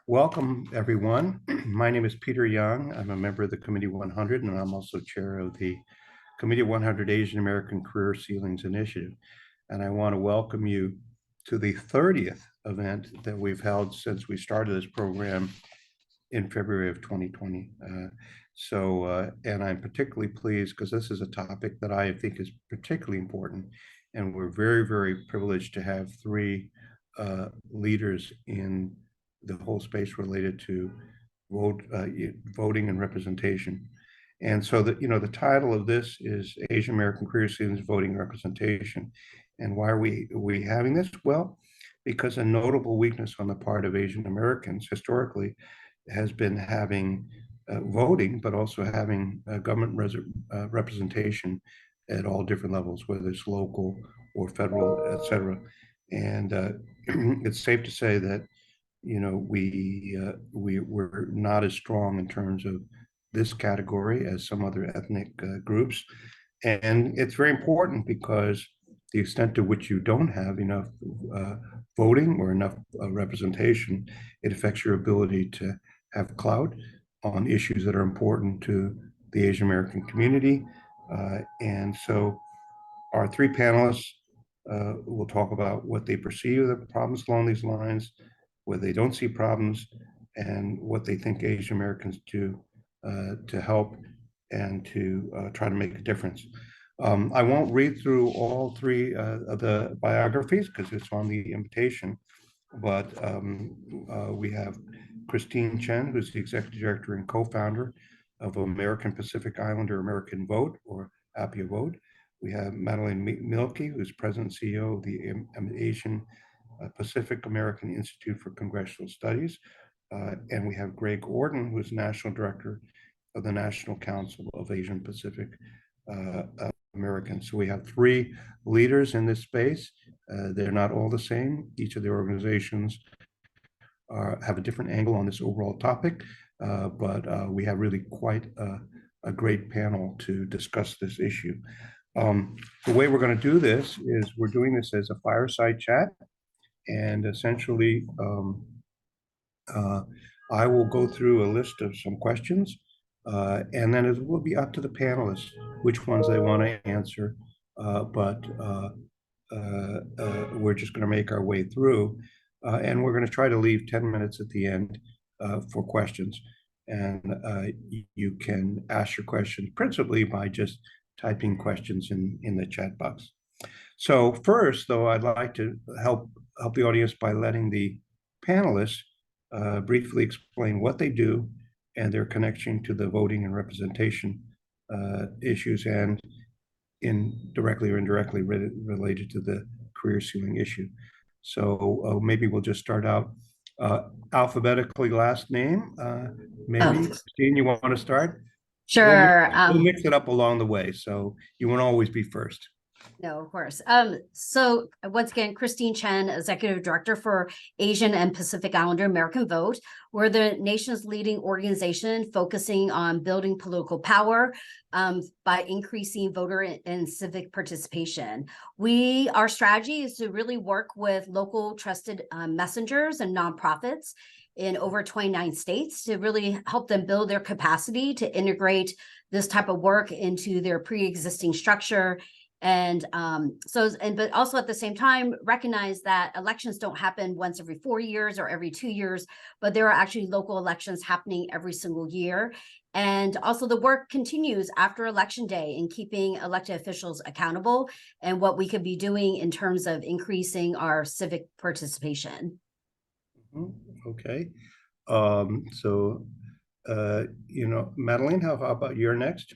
Welcome, everyone. My name is Peter Young. I'm a member of the Committee 100, and I'm also chair of the Committee 100 Asian American Career Ceilings Initiative. And I want to welcome you to the 30th event that we've held since we started this program in February of 2020. And I'm particularly pleased because this is a topic that I think is particularly important. And we're very, very privileged to have three leaders in the whole space related to voting and representation. And so the title of this is Asian American Career Students Voting Representation. And why are we having this? Well, because a notable weakness on the part of Asian Americans historically has been having voting, but also having government representation at all different levels, whether it's local or federal, et cetera. And it's safe to say that we're not as strong in terms of this category as some other ethnic groups. And it's very important because the extent to which you don't have enough voting or enough representation, it affects your ability to have clout on issues that are important to the Asian American community. And so our three panelists will talk about what they perceive the problems along these lines, where they don't see problems, and what they think Asian Americans do to help and to try to make a difference. I won't read through all three of the biographies because it's on the invitation, but we have Christine Chen, who's the executive director and co-founder of American Pacific Islander American Vote, or APIAVote. We have Madalene Mielke, who's president and CEO of the Asian Pacific American Institute for Congressional Studies. And we have Gregg Orton, who is National Director of the National Council of Asian Pacific Americans. So we have three leaders in this space. They're not all the same. Each of the organizations have a different angle on this overall topic, but we have really quite a great panel to discuss this issue. The way we're going to do this is we're doing this as a fireside chat. And essentially, I will go through a list of some questions, and then it will be up to the panelists which ones they want to answer. But we're just going to make our way through, and we're going to try to leave 10 minutes at the end for questions. And you can ask your questions principally by just typing questions in the chat box. So first, though, I'd like to help the audience by letting the panelists briefly explain what they do and their connection to the voting and representation issues, and directly or indirectly related to the career ceiling issue. So maybe we'll just start out alphabetically, last name. Maybe Christine, you want to start? Sure. We'll mix it up along the way, so you won't always be first. No, of course. So once again, Christine Chen, Executive Director for Asian and Pacific Islander American Vote. We're the nation's leading organization focusing on building political power by increasing voter and civic participation. Our strategy is to really work with local trusted messengers and nonprofits in over 29 states to really help them build their capacity to integrate this type of work into their pre-existing structure. But also at the same time, recognize that elections don't happen once every 4 years or every 2 years, but there are actually local elections happening every single year. And also the work continues after Election Day in keeping elected officials accountable and what we could be doing in terms of increasing our civic participation. Okay. Madalene, how about you're next?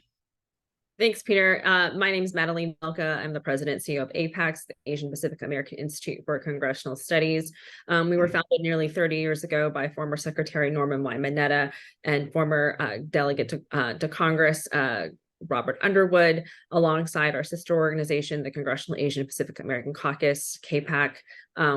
Thanks, Peter. My name is Madalene Mielke. I'm the president and CEO of APAICS, the Asian Pacific American Institute for Congressional Studies. We were founded nearly 30 years ago by former Secretary Norman Y. Mineta and former delegate to Congress, Robert Underwood, alongside our sister organization, the Congressional Asian Pacific American Caucus, CAPAC,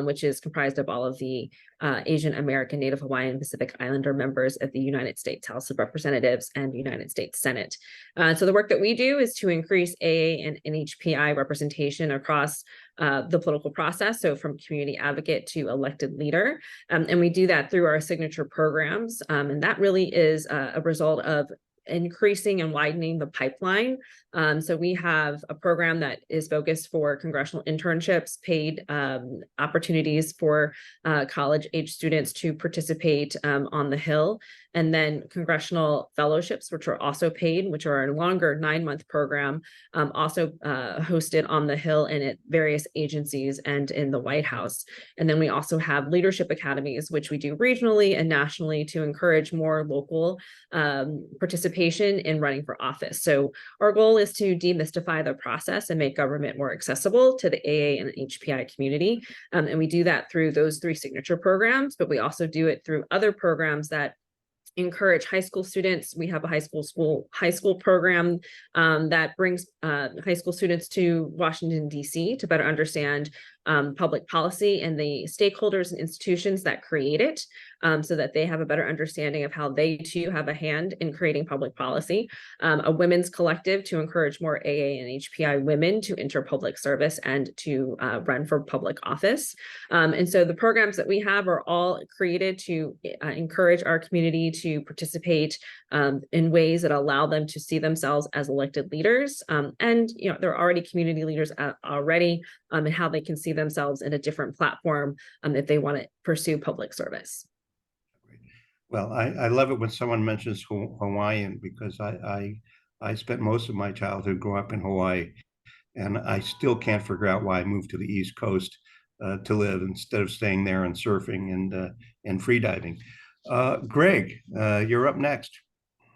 which is comprised of all of the Asian American, Native Hawaiian, Pacific Islander members of the United States House of Representatives and United States Senate. So the work that we do is to increase AA and NHPI representation across the political process, so from community advocate to elected leader. And we do that through our signature programs. And that really is a result of increasing and widening the pipeline. So we have a program that is focused for congressional internships, paid opportunities for college-age students to participate on the Hill, and then congressional fellowships, which are also paid, which are a longer 9-month program, also hosted on the Hill and at various agencies and in the White House. And then we also have leadership academies, which we do regionally and nationally to encourage more local participation in running for office. So our goal is to demystify the process and make government more accessible to the AA and HPI community. And we do that through those 3 signature programs, but we also do it through other programs that encourage high school students. We have a high school program that brings high school students to Washington, D.C. to better understand public policy and the stakeholders and institutions that create it, so that they have a better understanding of how they too have a hand in creating public policy. A women's collective to encourage more AA and HPI women to enter public service and to run for public office. And so the programs that we have are all created to encourage our community to participate in ways that allow them to see themselves as elected leaders. And they're already community leaders already, and how they can see themselves in a different platform if they want to pursue public service. Well, I love it when someone mentions Hawaiian, because I spent most of my childhood growing up in Hawaii, and I still can't figure out why I moved to the East Coast to live instead of staying there and surfing and freediving. Gregg, you're up next.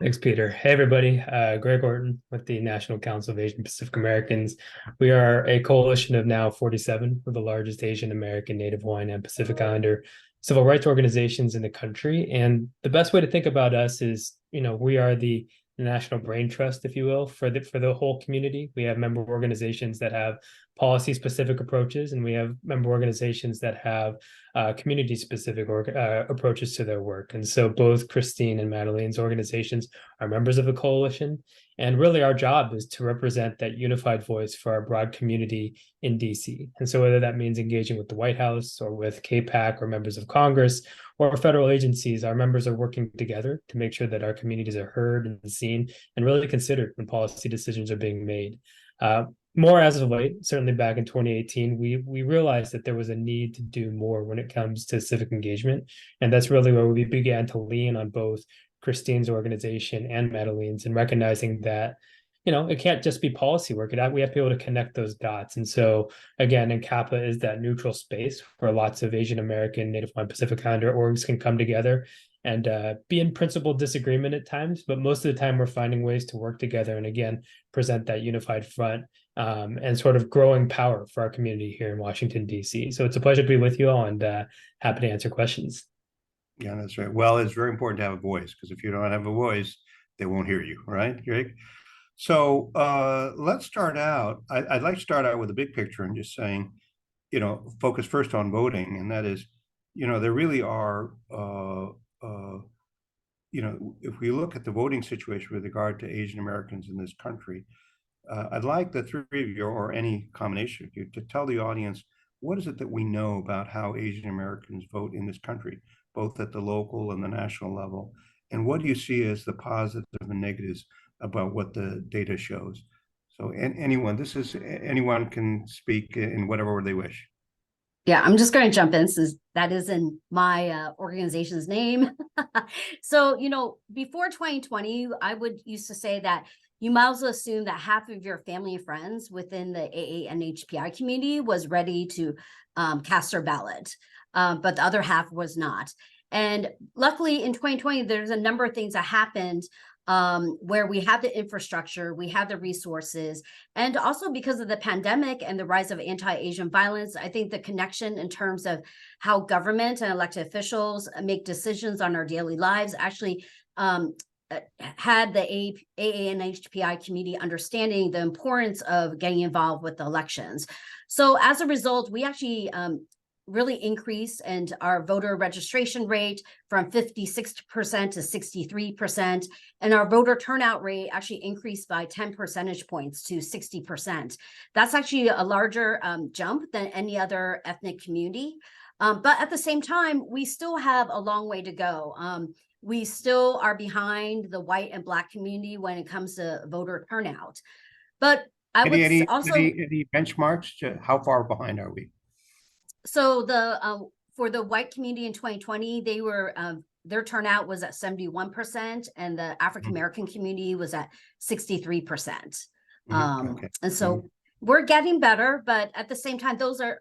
Thanks, Peter. Hey, everybody. Gregg Orton with the National Council of Asian Pacific Americans. We are a coalition of now 47 of the largest Asian American, Native Hawaiian, and Pacific Islander civil rights organizations in the country. And the best way to think about us is, we are the national brain trust, if you will, for the whole community. We have member organizations that have policy-specific approaches, and we have member organizations that have community-specific approaches to their work. And so both Christine and Madalene's organizations are members of the coalition. And really our job is to represent that unified voice for our broad community in DC. And so whether that means engaging with the White House or with CAPAC or members of Congress or federal agencies, our members are working together to make sure that our communities are heard and seen and really considered when policy decisions are being made. More as of late, certainly back in 2018, we realized that there was a need to do more when it comes to civic engagement. And that's really where we began to lean on both Christine's organization and Madalene's, and recognizing that, it can't just be policy work. We have to be able to connect those dots. And so again, NCAPA is that neutral space where lots of Asian American, Native Hawaiian, Pacific Islander orgs can come together and be in principle disagreement at times, but most of the time we're finding ways to work together and again, present that unified front and sort of growing power for our community here in Washington, D.C. So it's a pleasure to be with you all, and happy to answer questions. Yeah, that's right. Well, it's very important to have a voice, because if you don't have a voice, they won't hear you, right, Gregg? So let's start out. I'd like to start out with a big picture and just saying, focus first on voting. And that is, there really are, if we look at the voting situation with regard to Asian Americans in this country, I'd like the 3 of you, or any combination of you, to tell the audience, what is it that we know about how Asian Americans vote in this country, both at the local and the national level? And what do you see as the positives and negatives about what the data shows? So anyone can speak in whatever order they wish. Yeah, I'm just going to jump in since that is in my organization's name. So, before 2020, I used to say that you might as well assume that half of your family and friends within the AA and HPI community was ready to cast their ballot, but the other half was not. And luckily in 2020, there's a number of things that happened where we have the infrastructure, we have the resources, and also because of the pandemic and the rise of anti-Asian violence, I think the connection in terms of how government and elected officials make decisions on our daily lives actually had the AA and HPI community understanding the importance of getting involved with the elections. So as a result, we actually really increased and our voter registration rate from 56% to 63%. And our voter turnout rate actually increased by 10 percentage points to 60%. That's actually a larger jump than any other ethnic community. But at the same time, we still have a long way to go. We still are behind the white and Black community when it comes to voter turnout. But I would also any benchmarks to how far behind are we? So the for the white community in 2020, they were their turnout was at 71%, and the African American community was at 63%. Okay. And so we're getting better, but at the same time, those are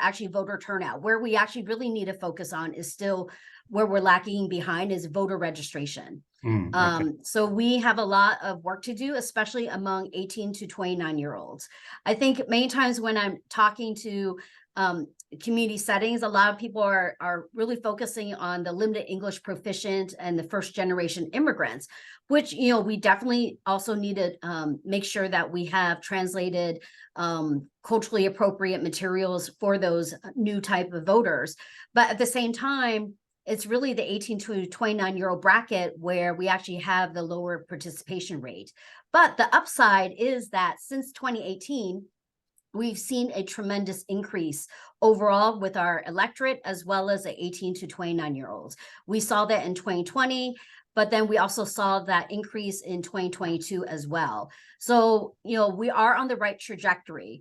actually voter turnout. Where we actually really need to focus on is still where we're lacking behind is voter registration. Okay. So we have a lot of work to do, especially among 18 to 29-year-olds. I think many times when I'm talking to community settings, a lot of people are really focusing on the limited English proficient and the first generation immigrants, which, you know, we definitely also need to make sure that we have translated culturally appropriate materials for those new type of voters. But at the same time, it's really the 18 to 29-year-old bracket where we actually have the lower participation rate. But the upside is that since 2018, we've seen a tremendous increase overall with our electorate, as well as the 18 to 29-year-olds. We saw that in 2020, but then we also saw that increase in 2022 as well. So, you know, we are on the right trajectory.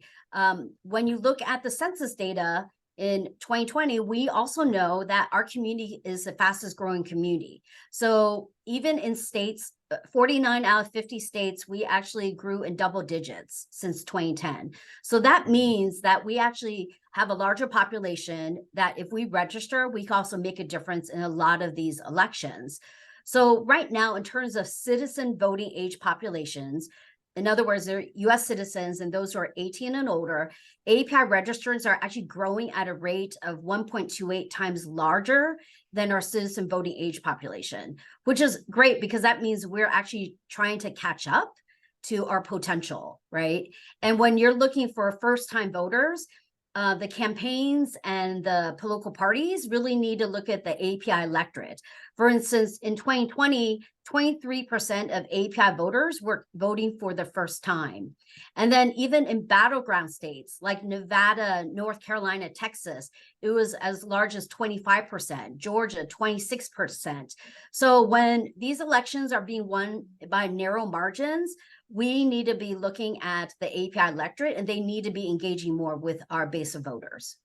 When you look at the census data, in 2020, we also know that our community is the fastest growing community. So even in states, 49 out of 50 states, we actually grew in double digits since 2010. So that means that we actually have a larger population that if we register, we can also make a difference in a lot of these elections. So right now, in terms of citizen voting age populations, in other words, they're US citizens and those who are 18 and older, API registrants are actually growing at a rate of 1.28 times larger than our citizen voting age population, which is great because that means we're actually trying to catch up to our potential, right? And when you're looking for first-time voters, the campaigns and the political parties really need to look at the API electorate. For instance, in 2020, 23% of API voters were voting for the first time. And then even in battleground states like Nevada, North Carolina, Texas, it was as large as 25%, Georgia, 26%. So when these elections are being won by narrow margins, we need to be looking at the API electorate, and they need to be engaging more with our base of voters.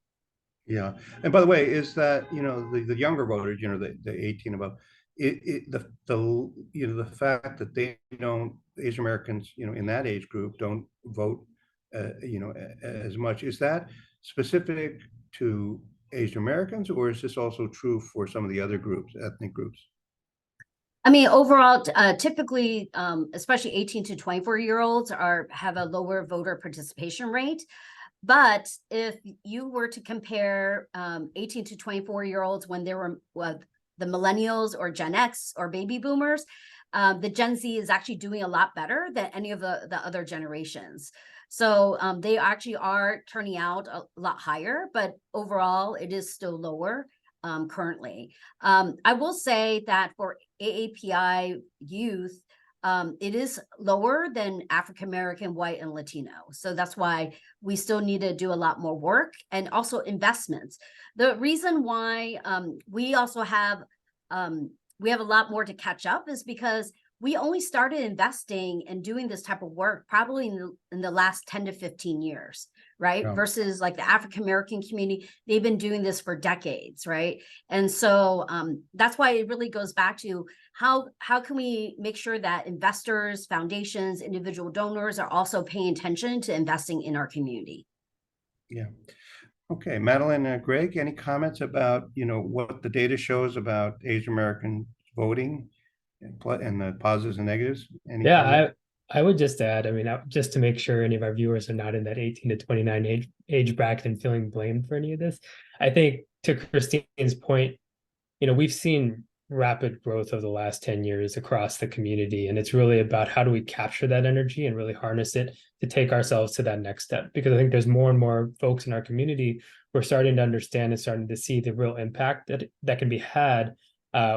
Yeah. And by the way, is that, you know, the younger voters, you know, the 18 above, the fact that they don't, Asian Americans, you know, in that age group don't vote, you know, as much, is that specific to Asian Americans, or is this also true for some of the other groups, ethnic groups? I mean, overall, typically, especially 18 to 24-year-olds have a lower voter participation rate. But if you were to compare 18 to 24-year-olds when there were the millennials or Gen X or baby boomers, the Gen Z is actually doing a lot better than any of the other generations. So they actually are turning out a lot higher, but overall it is still lower currently. I will say that for AAPI youth, it is lower than African American, white, and Latino. So that's why we still need to do a lot more work and also investments. The reason why we also have we have a lot more to catch up is because we only started investing and doing this type of work probably in the last 10 to 15 years, right? Yeah. Versus like the African American community, they've been doing this for decades, right? And so that's why it really goes back to how can we make sure that investors, foundations, individual donors are also paying attention to investing in our community. Yeah. Okay, Madalene and Gregg, any comments about, you know, what the data shows about Asian American voting and the positives and negatives? I would just add, I mean, just to make sure any of our viewers are not in that 18 to 29 age bracket and feeling blamed for any of this, I think to Christine's point, you know, we've seen rapid growth of the last 10 years across the community. And it's really about how do we capture that energy and really harness it to take ourselves to that next step. Because I think there's more and more folks in our community who are starting to understand and starting to see the real impact that can be had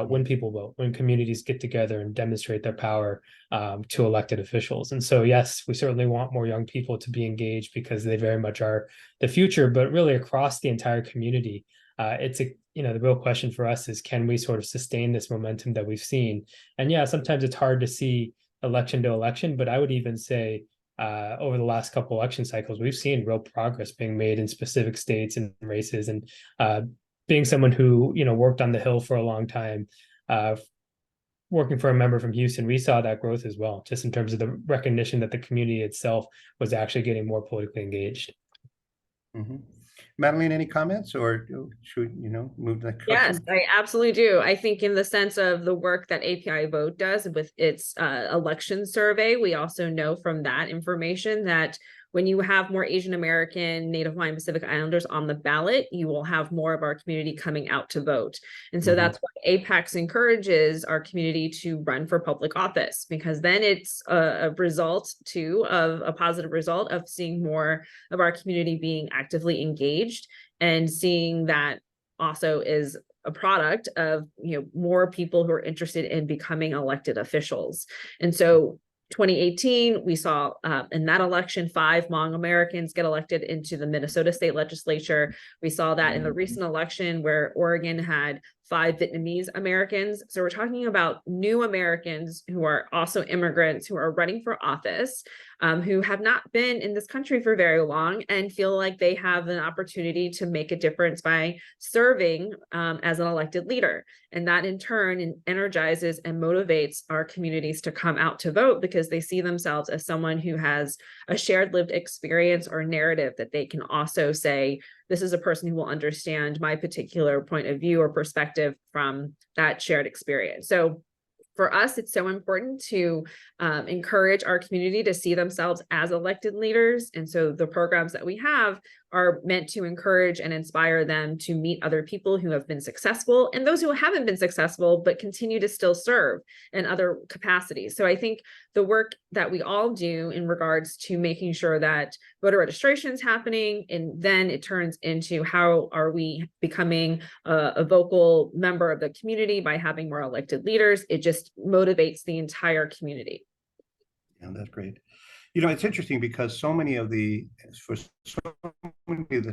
when people vote, when communities get together and demonstrate their power to elected officials. And so, yes, we certainly want more young people to be engaged because they very much are the future, but really across the entire community. The real question for us is, can we sort of sustain this momentum that we've seen? And yeah, sometimes it's hard to see election to election, but I would even say over the last couple election cycles, we've seen real progress being made in specific states and races. And being someone who, worked on the Hill for a long time, working for a member from Houston, we saw that growth as well, just in terms of the recognition that the community itself was actually getting more politically engaged. Mm-hmm. Madalene, any comments, or should move to the next Yes, question? I absolutely do. I think in the sense of the work that APIAVote does with its election survey, we also know from that information that when you have more Asian American, Native Hawaiian, Pacific Islanders on the ballot, you will have more of our community coming out to vote. And so that's why APAICS encourages our community to run for public office, because then it's a result too of a positive result of seeing more of our community being actively engaged, and seeing that also is a product of more people who are interested in becoming elected officials. And so 2018, we saw in that election 5 Hmong Americans get elected into the Minnesota state legislature. We saw that in the recent election where Oregon had 5 Vietnamese Americans. So we're talking about new Americans who are also immigrants who are running for office, who have not been in this country for very long and feel like they have an opportunity to make a difference by serving as an elected leader. And that in turn energizes and motivates our communities to come out to vote, because they see themselves as someone who has a shared lived experience or narrative that they can also say, this is a person who will understand my particular point of view or perspective from that shared experience. So for us, it's so important to encourage our community to see themselves as elected leaders. And so the programs that we have are meant to encourage and inspire them to meet other people who have been successful and those who haven't been successful, but continue to still serve in other capacities. So I think the work that we all do in regards to making sure that voter registration is happening, and then it turns into how are we becoming a vocal member of the community by having more elected leaders, it just motivates the entire community. Yeah, that's great. It's interesting because so many of the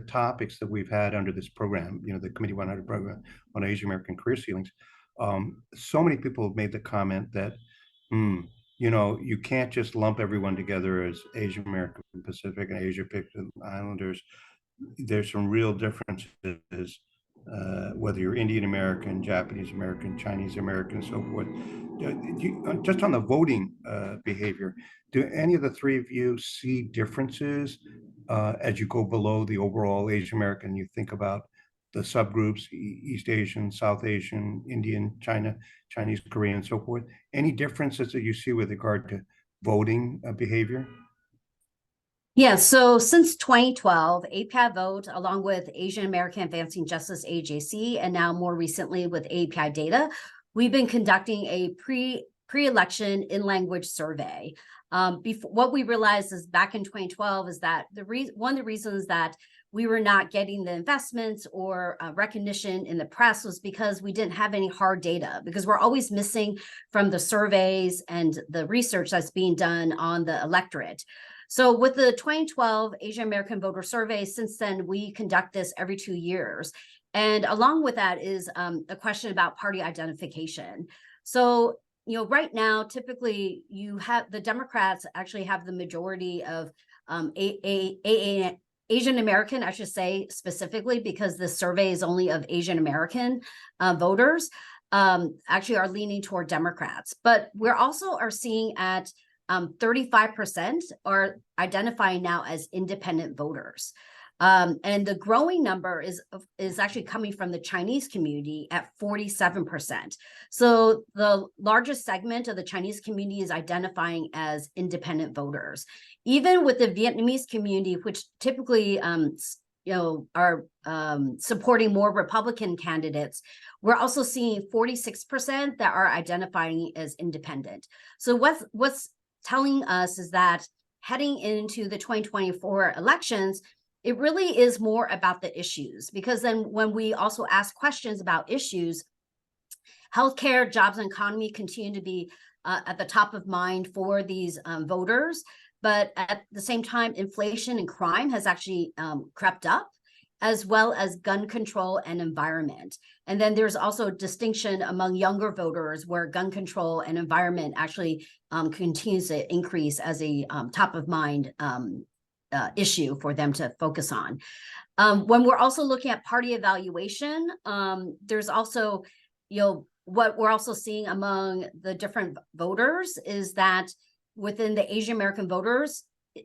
topics that we've had under this program, the Committee 100 program on Asian American career ceilings, so many people have made the comment that, you can't just lump everyone together as Asian American, Pacific, and Asia Pacific Islanders. There's some real differences, whether you're Indian American, Japanese American, Chinese American, and so forth. Just on the voting behavior, do any of the three of you see differences as you go below the overall Asian American? You think about the subgroups, East Asian, South Asian, Indian, Chinese, Korean, and so forth. Any differences that you see with regard to voting behavior? Yeah, so since 2012, APIAVote, along with Asian American Advancing Justice, AJC, and now more recently with API Data, we've been conducting a pre-election in-language survey. What we realized is back in 2012 is that one of the reasons that we were not getting the investments or recognition in the press was because we didn't have any hard data, because we're always missing from the surveys and the research that's being done on the electorate. So with the 2012 Asian American Voter Survey, since then, we conduct this every 2 years. And along with that is a question about party identification. So, right now, typically the Democrats actually have the majority of Asian American, I should say specifically, because the survey is only of Asian American voters, actually are leaning toward Democrats. But we're also seeing at 35% are identifying now as independent voters. And the growing number is actually coming from the Chinese community at 47%. So the largest segment of the Chinese community is identifying as independent voters. Even with the Vietnamese community, which typically are supporting more Republican candidates, we're also seeing 46% that are identifying as independent. So what's telling us is that heading into the 2024 elections, it really is more about the issues, because then when we also ask questions about issues, healthcare, jobs, and economy continue to be at the top of mind for these voters. But at the same time, inflation and crime has actually crept up, as well as gun control and environment. And then there's also distinction among younger voters where gun control and environment actually continues to increase as a top of mind issue for them to focus on. When we're also looking at party evaluation, there's also, what we're also seeing among the different voters is that within the Asian American voters,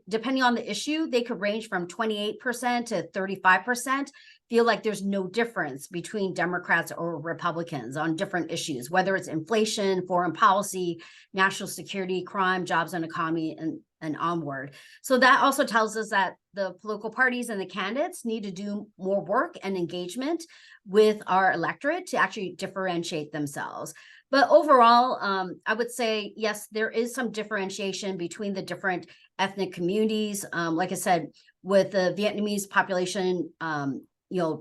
depending on the issue, they could range from 28% to 35%, feel like there's no difference between Democrats or Republicans on different issues, whether it's inflation, foreign policy, national security, crime, jobs and economy, and onward. So that also tells us that the political parties and the candidates need to do more work and engagement with our electorate to actually differentiate themselves. But overall, I would say, yes, there is some differentiation between the different ethnic communities. Like I said, with the Vietnamese population,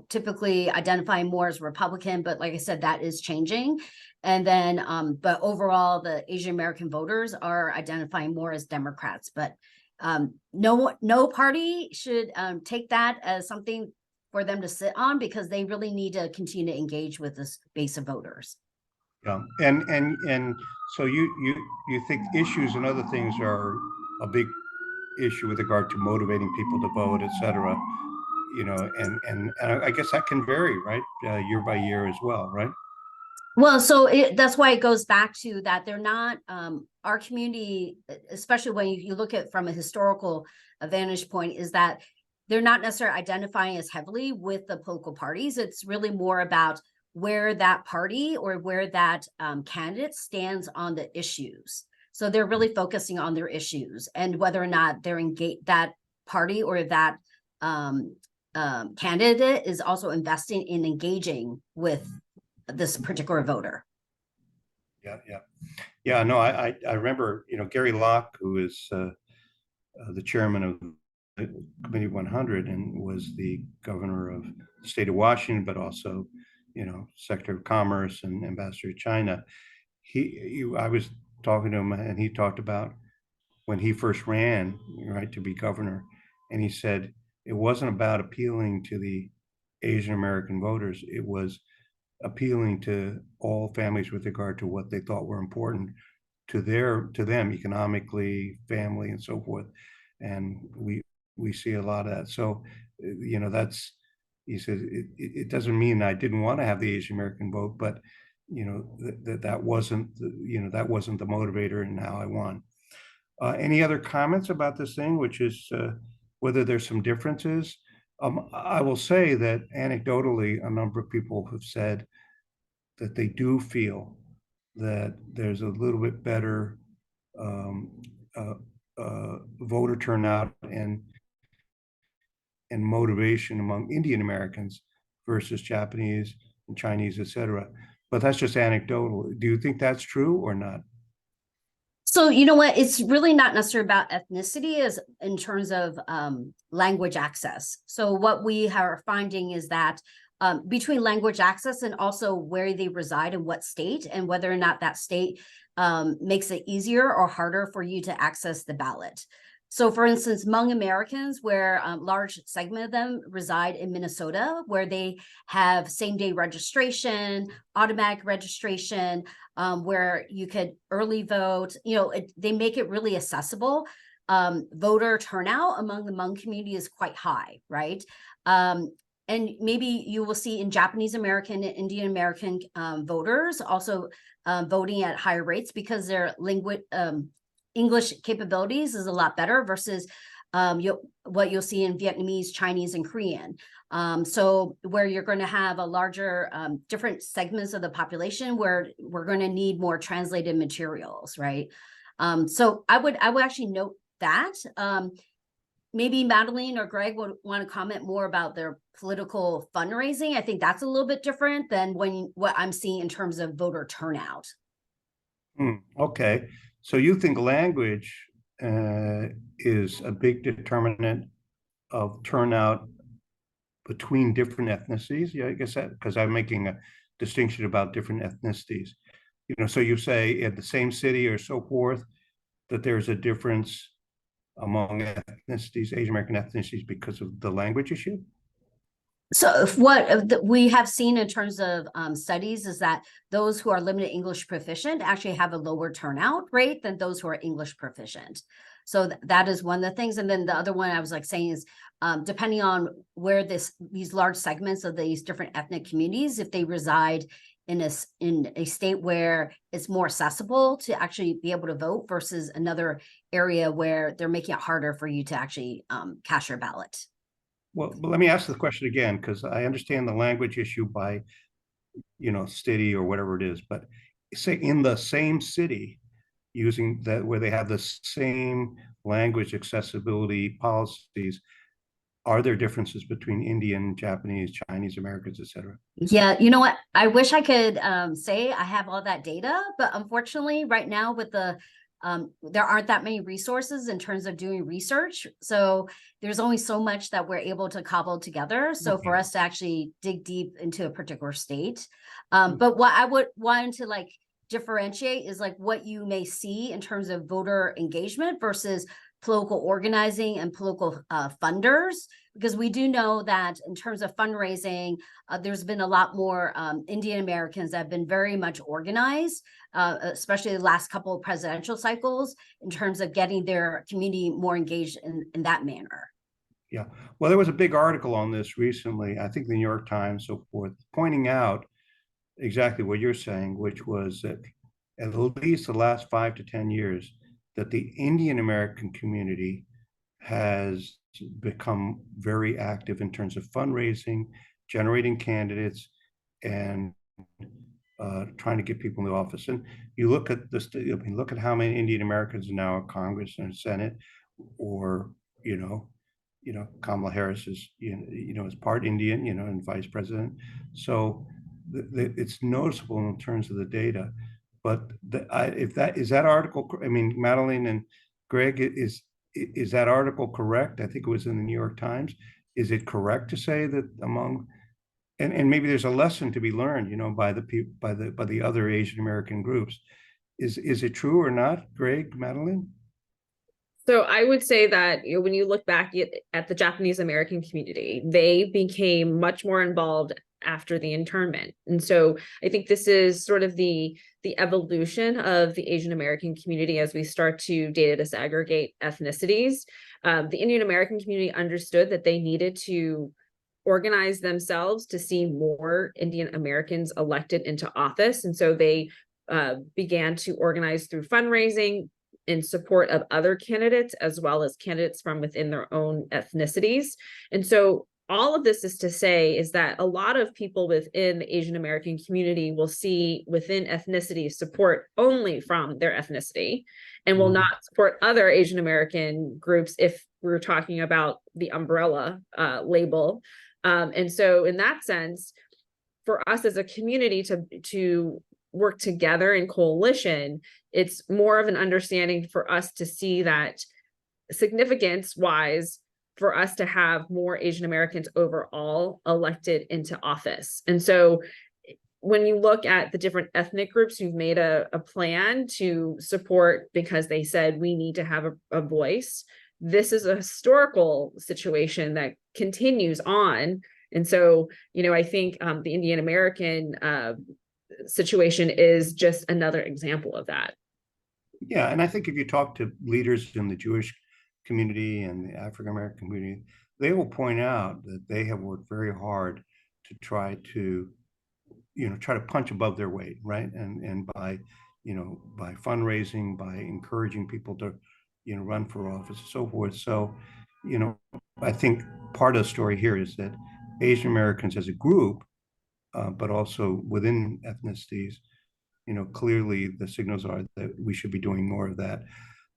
typically identifying more as Republican, but like I said, that is changing. And then, but overall, the Asian American voters are identifying more as Democrats. But no party should take that as something for them to sit on, because they really need to continue to engage with this base of voters. Yeah, and so you think issues and other things are a big issue with regard to motivating people to vote, et cetera, and I guess that can vary, right, year by year as well, right? Well, so that's why it goes back to that they're not, our community, especially when you look at from a historical vantage point, is that they're not necessarily identifying as heavily with the political parties. It's really more about where that party or where that candidate stands on the issues. So they're really focusing on their issues and whether or not they're engaged, that party or that candidate is also investing in engaging with this particular voter. Yeah. No, I remember, Gary Locke, who is the chairman of the Committee 100 and was the governor of the state of Washington, but also, Secretary of Commerce and Ambassador to China. I was talking to him, and he talked about when he first ran, right, to be governor, and he said it wasn't about appealing to the Asian American voters. It was appealing to all families with regard to what they thought were important to them economically, family, and so forth. And we see a lot of that. So, that's, he says, it doesn't mean I didn't want to have the Asian American vote, but that wasn't that wasn't the motivator in how I won. Any other comments about this thing, which is whether there's some differences? I will say that anecdotally, a number of people have said that they do feel that there's a little bit better voter turnout and motivation among Indian Americans versus Japanese and Chinese, et cetera. But that's just anecdotal. Do you think that's true or not? So you know what? It's really not necessarily about ethnicity as in terms of language access. So what we are finding is that between language access and also where they reside in what state and whether or not that state makes it easier or harder for you to access the ballot. So for instance, Hmong Americans, where a large segment of them reside in Minnesota, where they have same-day registration, automatic registration, where you could early vote, they make it really accessible. Voter turnout among the Hmong community is quite high, right? And maybe you will see in Japanese American and Indian American voters also voting at higher rates because their English capabilities is a lot better versus what you'll see in Vietnamese, Chinese, and Korean. So where you're going to have a larger different segments of the population where we're going to need more translated materials, right? So I would actually note that. maybe Madalene or Gregg would want to comment more about their political fundraising. I think that's a little bit different than what I'm seeing in terms of voter turnout. Okay, so you think language is a big determinant of turnout between different ethnicities? Yeah, I guess that, because I'm making a distinction about different ethnicities. So you say in the same city or so forth, that there's a difference among ethnicities, Asian American ethnicities, because of the language issue? So what we have seen in terms of studies is that those who are limited English proficient actually have a lower turnout rate than those who are English proficient. So that is one of the things. And then the other one I was like saying is depending on where these large segments of these different ethnic communities, if they reside in a state where it's more accessible to actually be able to vote versus another area where they're making it harder for you to actually cast your ballot. Well, but let me ask the question again, because I understand the language issue by, city or whatever it is, but say in the same city, using that where they have the same language accessibility policies, are there differences between Indian, Japanese, Chinese Americans, et cetera? Yeah, you know what? I wish I could say I have all that data, but unfortunately, right now with there aren't that many resources in terms of doing research. So there's only so much that we're able to cobble together. So for us to actually dig deep into a particular state. But what I would want to like differentiate is like what you may see in terms of voter engagement versus political organizing and political funders, because we do know that in terms of fundraising, there's been a lot more Indian Americans that have been very much organized, especially the last couple of presidential cycles, in terms of getting their community more engaged in that manner. Yeah, well, there was a big article on this recently, I think the New York Times, so forth, pointing out exactly what you're saying, which was that at least the last 5 to 10 years, that the Indian American community has become very active in terms of fundraising, generating candidates, and trying to get people in the office. And you look at this, look at how many Indian Americans are now in Congress and Senate, or Kamala Harris is is part Indian, and vice president. So it's noticeable in terms of the data. But if that is that article, I mean, Madalene and Gregg, is that article correct? I think it was in the New York Times. Is it correct to say that and maybe there's a lesson to be learned, by the other Asian American groups? Is it true or not, Gregg, Madalene? So I would say that when you look back at the Japanese American community, they became much more involved after the internment. And so I think this is sort of the evolution of the Asian American community as we start to data disaggregate ethnicities. The Indian American community understood that they needed to organize themselves to see more Indian Americans elected into office. And so they began to organize through fundraising in support of other candidates, as well as candidates from within their own ethnicities. And so all of this is to say is that a lot of people within the Asian American community will see within ethnicity support only from their ethnicity and will not support other Asian American groups if we're talking about the umbrella label. And so in that sense, for us as a community to work together in coalition, it's more of an understanding for us to see that significance wise, for us to have more Asian Americans overall elected into office. And so when you look at the different ethnic groups who've made a plan to support because they said we need to have a voice, this is a historical situation that continues on. And so, I think the Indian American situation is just another example of that. Yeah, and I think if you talk to leaders in the Jewish community and the African American community, they will point out that they have worked very hard to try to punch above their weight, right? And by fundraising, by encouraging people to run for office and so forth. So I think part of the story here is that Asian Americans as a group, but also within ethnicities, clearly the signals are that we should be doing more of that.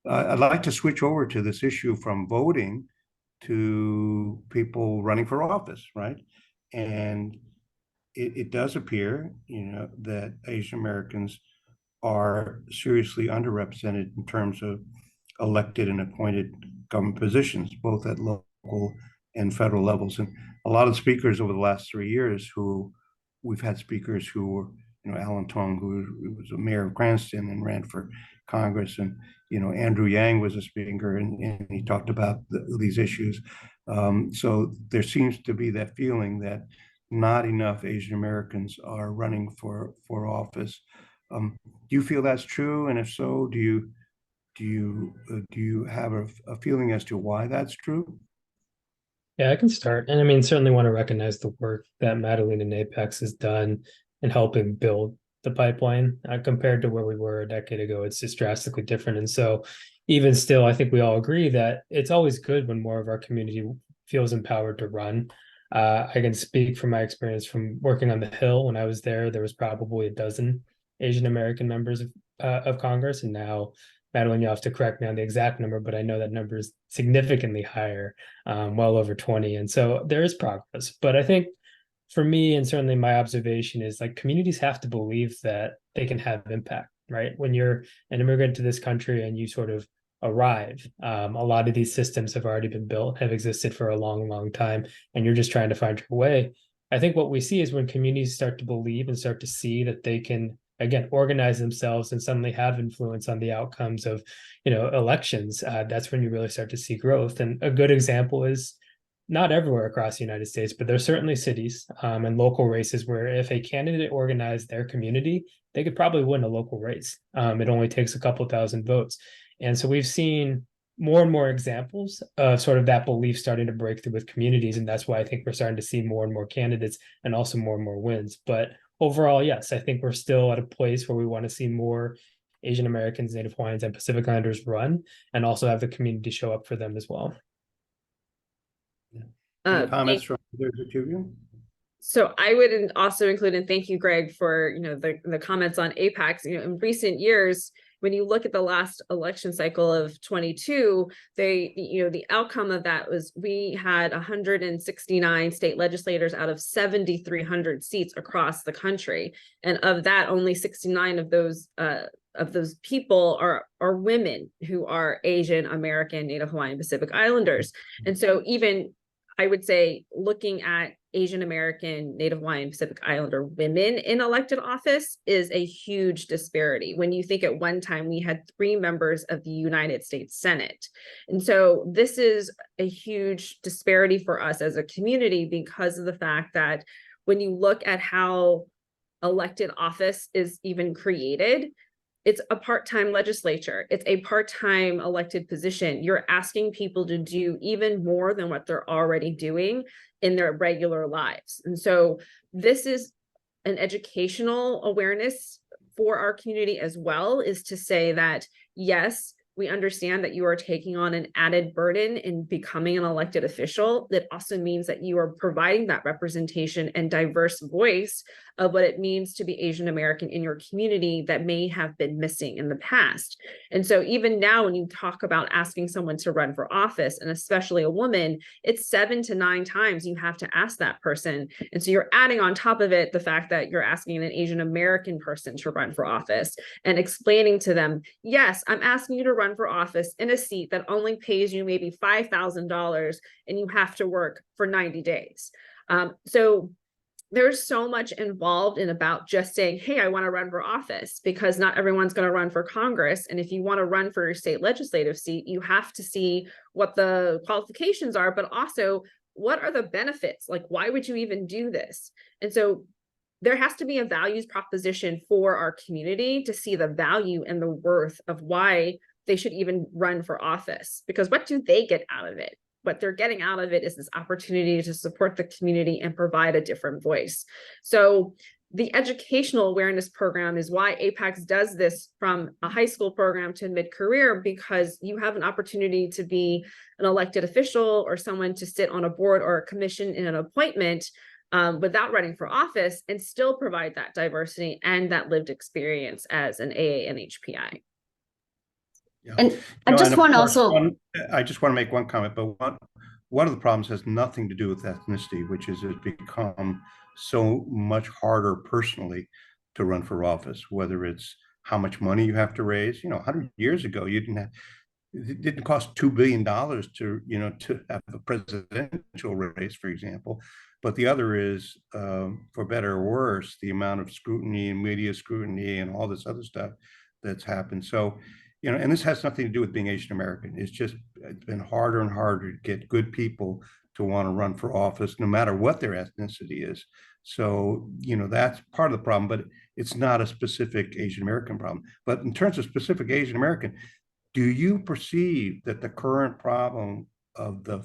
I'd like to switch over to this issue from voting to people running for office, right? And it does appear, that Asian Americans are seriously underrepresented in terms of elected and appointed government positions, both at local and federal levels. And a lot of speakers over the last 3 years we've had speakers who were, Alan Tong, who was a mayor of Cranston and ran for Congress, and Andrew Yang was a speaker, and he talked about these issues. So there seems to be that feeling that not enough Asian Americans are running for office. Do you feel that's true? And if so, do you have a feeling as to why that's true? Yeah, I can start. And I mean, certainly want to recognize the work that Madalene and APEX has done in helping build the pipeline compared to where we were a decade ago. It's just drastically different. And so even still, I think we all agree that it's always good when more of our community feels empowered to run. I can speak from my experience from working on the Hill. When I was there was probably a dozen Asian American members of Congress. And now, Madalene, you have to correct me on the exact number, but I know that number is significantly higher, well over 20. And so there is progress. But I think for me, and certainly my observation is like communities have to believe that they can have impact, right? When you're an immigrant to this country and you sort of arrive, a lot of these systems have already been built, have existed for a long, long time, and you're just trying to find your way. I think what we see is when communities start to believe and start to see that they can, again, organize themselves and suddenly have influence on the outcomes of, elections, that's when you really start to see growth. And a good example is not everywhere across the United States, but there's certainly cities and local races where if a candidate organized their community, they could probably win a local race. It only takes a couple thousand votes. And so we've seen more and more examples of sort of that belief starting to break through with communities. And that's why I think we're starting to see more and more candidates and also more and more wins. But overall, yes, I think we're still at a place where we want to see more Asian Americans, Native Hawaiians, and Pacific Islanders run, and also have the community show up for them as well. Any comments from either of you? So I would also include, and thank you, Gregg, for the comments on APAICS. In recent years, when you look at the last election cycle of 22, the outcome of that was we had 169 state legislators out of 7,300 seats across the country, and of that, only 69 of those people are women who are Asian American, Native Hawaiian, Pacific Islanders. And so even I would say looking at Asian American, Native Hawaiian, Pacific Islander women in elected office is a huge disparity. When you think at one time we had 3 members of the United States Senate. And so this is a huge disparity for us as a community because of the fact that when you look at how elected office is even created, it's a part-time legislature. It's a part-time elected position. You're asking people to do even more than what they're already doing in their regular lives. And so this is an educational awareness for our community as well, is to say that, yes, we understand that you are taking on an added burden in becoming an elected official. That also means that you are providing that representation and diverse voice of what it means to be Asian American in your community that may have been missing in the past. And so even now, when you talk about asking someone to run for office, and especially a woman, it's 7 to 9 times you have to ask that person. And so you're adding on top of it the fact that you're asking an Asian American person to run for office and explaining to them, yes, I'm asking you to run for office in a seat that only pays you maybe $5,000 and you have to work for 90 days. So there's so much involved in about just saying, hey, I want to run for office, because not everyone's going to run for Congress. And if you want to run for your state legislative seat, you have to see what the qualifications are, but also what are the benefits? Like, why would you even do this? And so there has to be a values proposition for our community to see the value and the worth of why they should even run for office, because what do they get out of it? What they're getting out of it is this opportunity to support the community and provide a different voice. So the educational awareness program is why APAICS does this from a high school program to mid-career, because you have an opportunity to be an elected official or someone to sit on a board or a commission in an appointment without running for office and still provide that diversity and that lived experience as an AA and HPI. Yeah. And I just want to also, I just want to make one comment, but one of the problems has nothing to do with ethnicity, which is it's become so much harder personally to run for office, whether it's how much money you have to raise. 100 years ago, you didn't have, it didn't cost $2 billion to have a presidential race, for example. But the other is, for better or worse, the amount of scrutiny and media scrutiny and all this other stuff that's happened. So, and this has nothing to do with being Asian American. It's been harder and harder to get good people to want to run for office, no matter what their ethnicity is. So, that's part of the problem, but it's not a specific Asian American problem. But in terms of specific Asian American, do you perceive that the current problem of the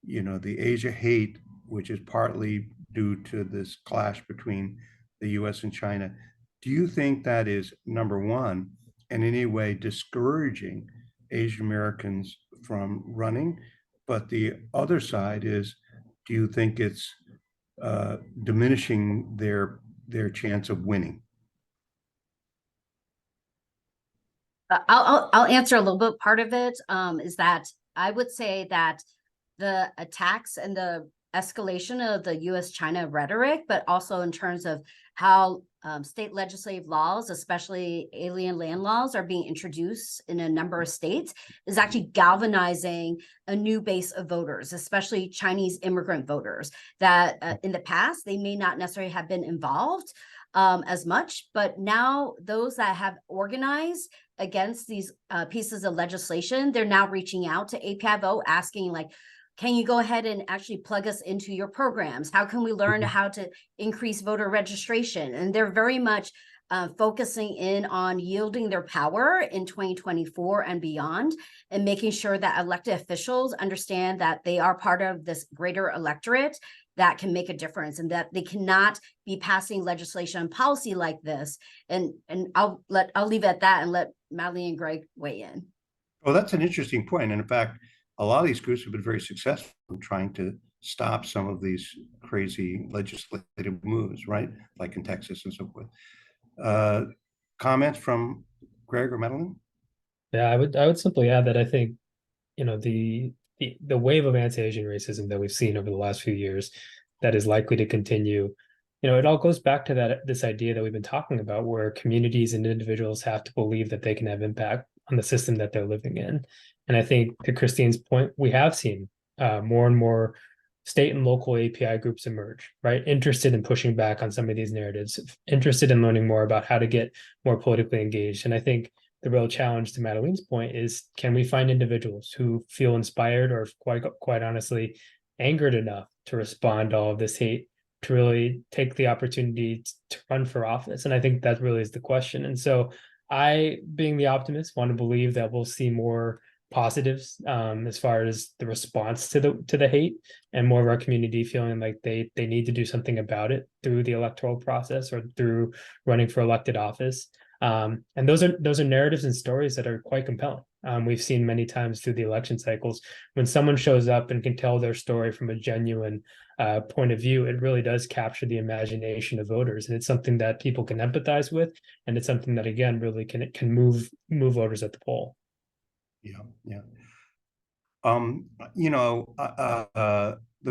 Asia hate, which is partly due to this clash between the US and China, do you think that is, number one, in any way discouraging Asian Americans from running? But the other side is, do you think it's diminishing their chance of winning? I'll answer a little bit. Part of it is that I would say that the attacks and the escalation of the US-China rhetoric, but also in terms of how state legislative laws, especially alien land laws, are being introduced in a number of states, is actually galvanizing a new base of voters, especially Chinese immigrant voters, that in the past, they may not necessarily have been involved as much, but now those that have organized against these pieces of legislation, they're now reaching out to APIAVote asking, like, can you go ahead and actually plug us into your programs? How can we learn how to increase voter registration? And they're very much focusing in on yielding their power in 2024 and beyond, and making sure that elected officials understand that they are part of this greater electorate that can make a difference, and that they cannot be passing legislation and policy like this. And I'll leave it at that and let Madalene and Gregg weigh in. Well, that's an interesting point. And in fact, a lot of these groups have been very successful in trying to stop some of these crazy legislative moves, right? Like in Texas and so forth. Comments from Gregg or Madalene? Yeah, I would simply add that I think, the wave of anti-Asian racism that we've seen over the last few years that is likely to continue, it all goes back to this idea that we've been talking about, where communities and individuals have to believe that they can have impact on the system that they're living in. And I think, to Christine's point, we have seen more and more state and local API groups emerge, right? Interested in pushing back on some of these narratives, interested in learning more about how to get more politically engaged. And I think the real challenge, to Madalene's point, is, can we find individuals who feel inspired, or quite honestly angered enough to respond to all of this hate, to really take the opportunity to run for office? And I think that really is the question. And so I, being the optimist, want to believe that we'll see more positives as far as the response to the hate, and more of our community feeling like they need to do something about it through the electoral process or through running for elected office. And those are narratives and stories that are quite compelling. We've seen many times through the election cycles, when someone shows up and can tell their story from a genuine point of view, it really does capture the imagination of voters, and it's something that people can empathize with, and it's something that, again, really can move voters at the poll. Yeah. The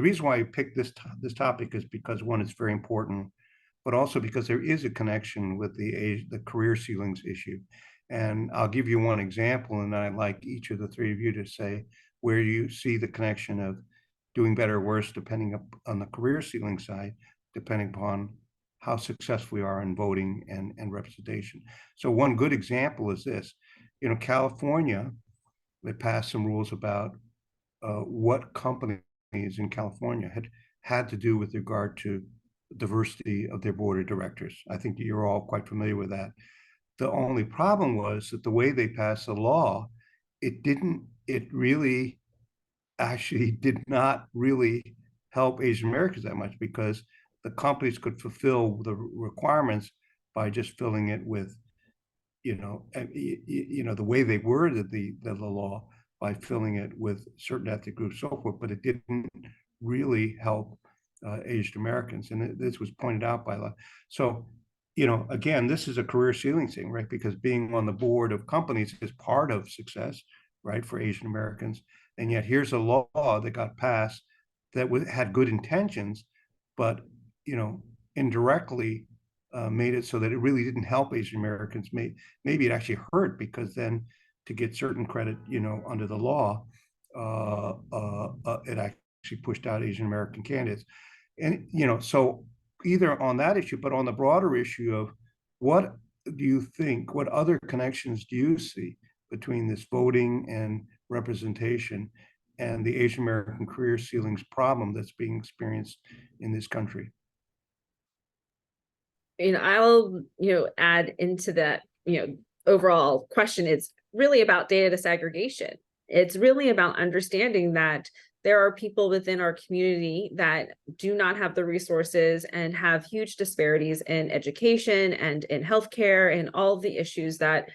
reason why I picked this topic is because, one, it's very important, but also because there is a connection with the career ceilings issue. And I'll give you one example, and I'd like each of the three of you to say where you see the connection of doing better or worse, depending on the career ceiling side, depending upon how successful we are in voting and representation. So one good example is this. California, they passed some rules about what companies in California had to do with regard to diversity of their board of directors. I think you're all quite familiar with that. The only problem was that the way they passed the law, it really actually did not really help Asian Americans that much, because the companies could fulfill the requirements by just filling it with, the way they worded the law, by filling it with certain ethnic groups, so forth, but it didn't really help Asian Americans. And this was pointed out by a lot. So, again, this is a career ceiling thing, right? Because being on the board of companies is part of success, right, for Asian Americans. And yet here's a law that got passed that had good intentions, but, indirectly made it so that it really didn't help Asian Americans. Maybe it actually hurt, because then to get certain credit, under the law, it actually pushed out Asian American candidates. And, so either on that issue, but on the broader issue of what what other connections do you see between this voting and representation and the Asian American career ceilings problem that's being experienced in this country? I'll, add into that, overall question. It's really about data disaggregation. It's really about understanding that there are people within our community that do not have the resources and have huge disparities in education and in healthcare and all of the issues that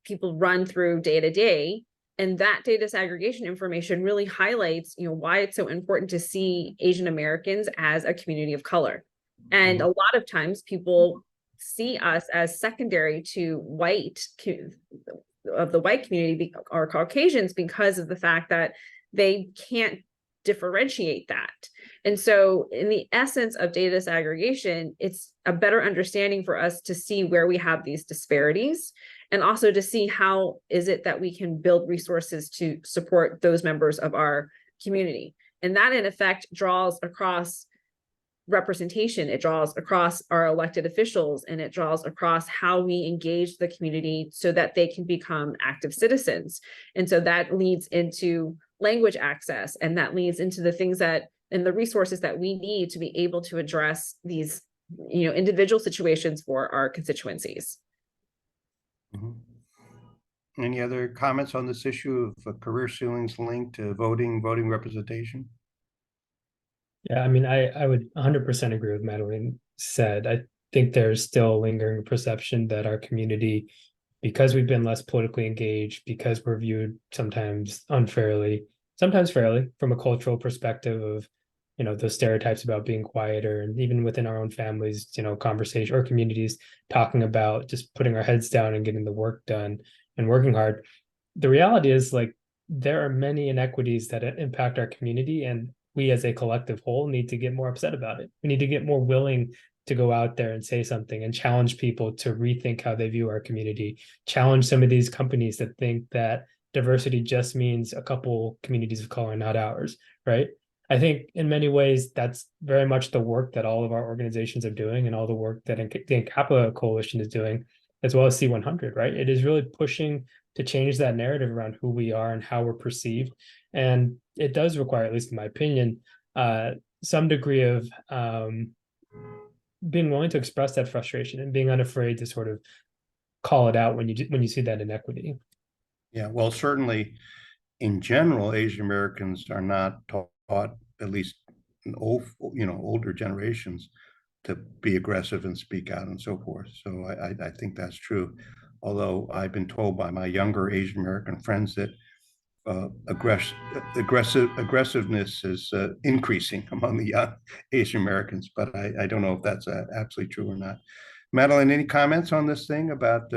people run through day to day. And that data disaggregation information really highlights, why it's so important to see Asian Americans as a community of color. And a lot of times people see us as secondary to the white community or Caucasians, because of the fact that they can't differentiate that. And so in the essence of data disaggregation, it's a better understanding for us to see where we have these disparities, and also to see how is it that we can build resources to support those members of our community. And that in effect draws across representation, it draws across our elected officials, and it draws across how we engage the community so that they can become active citizens. And so that leads into language access, and that leads into the things and the resources that we need to be able to address these, individual situations for our constituencies. Mm-hmm. Any other comments on this issue of career ceilings linked to voting representation? Yeah, I mean, I would 100% agree with Madalene said. I think there's still a lingering perception that our community, because we've been less politically engaged, because we're viewed sometimes unfairly, sometimes fairly, from a cultural perspective of, those stereotypes about being quieter, and even within our own families, conversation or communities talking about just putting our heads down and getting the work done and working hard. The reality is, like, there are many inequities that impact our community, and we as a collective whole need to get more upset about it. We need to get more willing to go out there and say something and challenge people to rethink how they view our community, challenge some of these companies that think that diversity just means a couple communities of color, not ours, right? I think in many ways, that's very much the work that all of our organizations are doing, and all the work that the APIAVote Coalition is doing, as well as C100, right? It is really pushing to change that narrative around who we are and how we're perceived. And it does require, at least in my opinion, some degree of being willing to express that frustration and being unafraid to sort of call it out when you see that inequity. Yeah, well, certainly in general, Asian Americans are not taught, at least in older generations, to be aggressive and speak out and so forth. So I think that's true. Although I've been told by my younger Asian American friends that aggressiveness is increasing among the young Asian Americans, but I don't know if that's absolutely true or not. Madalene, any comments on this thing about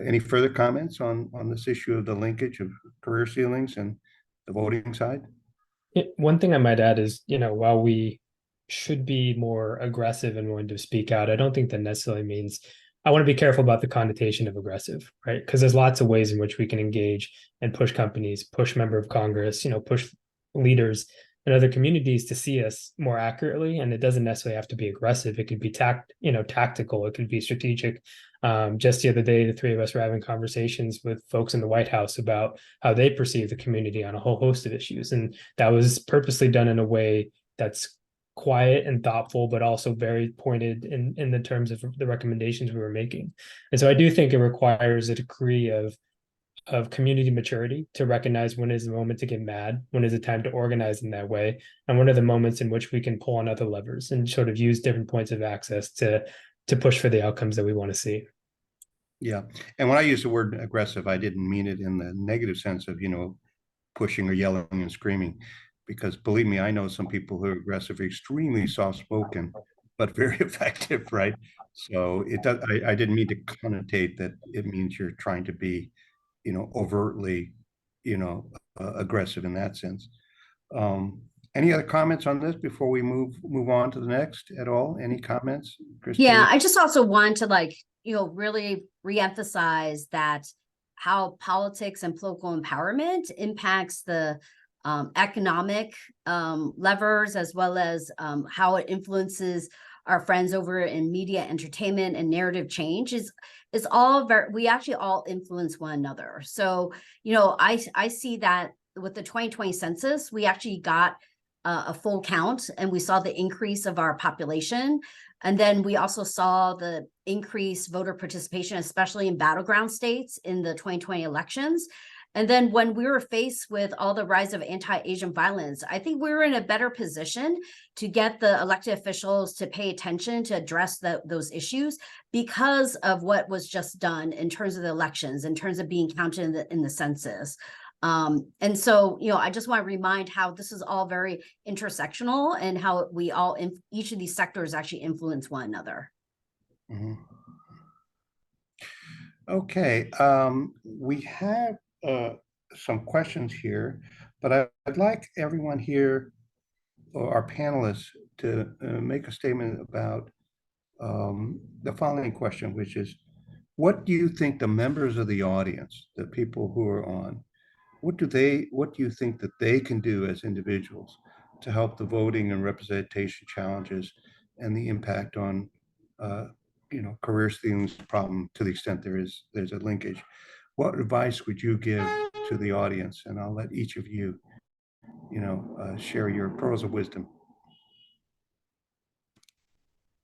any further comments on this issue of the linkage of career ceilings and the voting side? One thing I might add is, while we should be more aggressive and willing to speak out, I don't think that necessarily means, I want to be careful about the connotation of aggressive, right? Because there's lots of ways in which we can engage and push companies, push member of Congress, push leaders in other communities to see us more accurately. And it doesn't necessarily have to be aggressive. It could be tactical. It could be strategic. Just the other day, the three of us were having conversations with folks in the White House about how they perceive the community on a whole host of issues. And that was purposely done in a way that's quiet and thoughtful, but also very pointed in the terms of the recommendations we were making. And so I do think it requires a degree of community maturity to recognize when is the moment to get mad, when is it time to organize in that way, and when are the moments in which we can pull on other levers and sort of use different points of access to push for the outcomes that we want to see. Yeah. And when I use the word aggressive, I didn't mean it in the negative sense of, pushing or yelling and screaming, because believe me, I know some people who are aggressive, extremely soft-spoken, but very effective, right? So it does. I didn't mean to connotate that it means you're trying to be, overtly aggressive in that sense. Any other comments on this before we move on to the next at all? Any comments, Christine? Yeah, I just also want to really reemphasize that how politics and political empowerment impacts the economic levers, as well as how it influences our friends over in media, entertainment, and narrative change is all we actually all influence one another. So, I see that with the 2020 census, we actually got a full count, and we saw the increase of our population. And then we also saw the increased voter participation, especially in battleground states in the 2020 elections. And then when we were faced with all the rise of anti-Asian violence, I think we were in a better position to get the elected officials to pay attention to address those issues because of what was just done in terms of the elections, in terms of being counted in the census. And so, I just want to remind how this is all very intersectional and how we all, each of these sectors actually influence one another. Mm-hmm. Okay, we have some questions here, but I'd like everyone here, or our panelists, to make a statement about the following question, which is, what do you think the members of the audience, the people who are on, what do you think that they can do as individuals to help the voting and representation challenges and the impact on career students problem, to the extent there's a linkage? What advice would you give to the audience? And I'll let each of you, share your pearls of wisdom.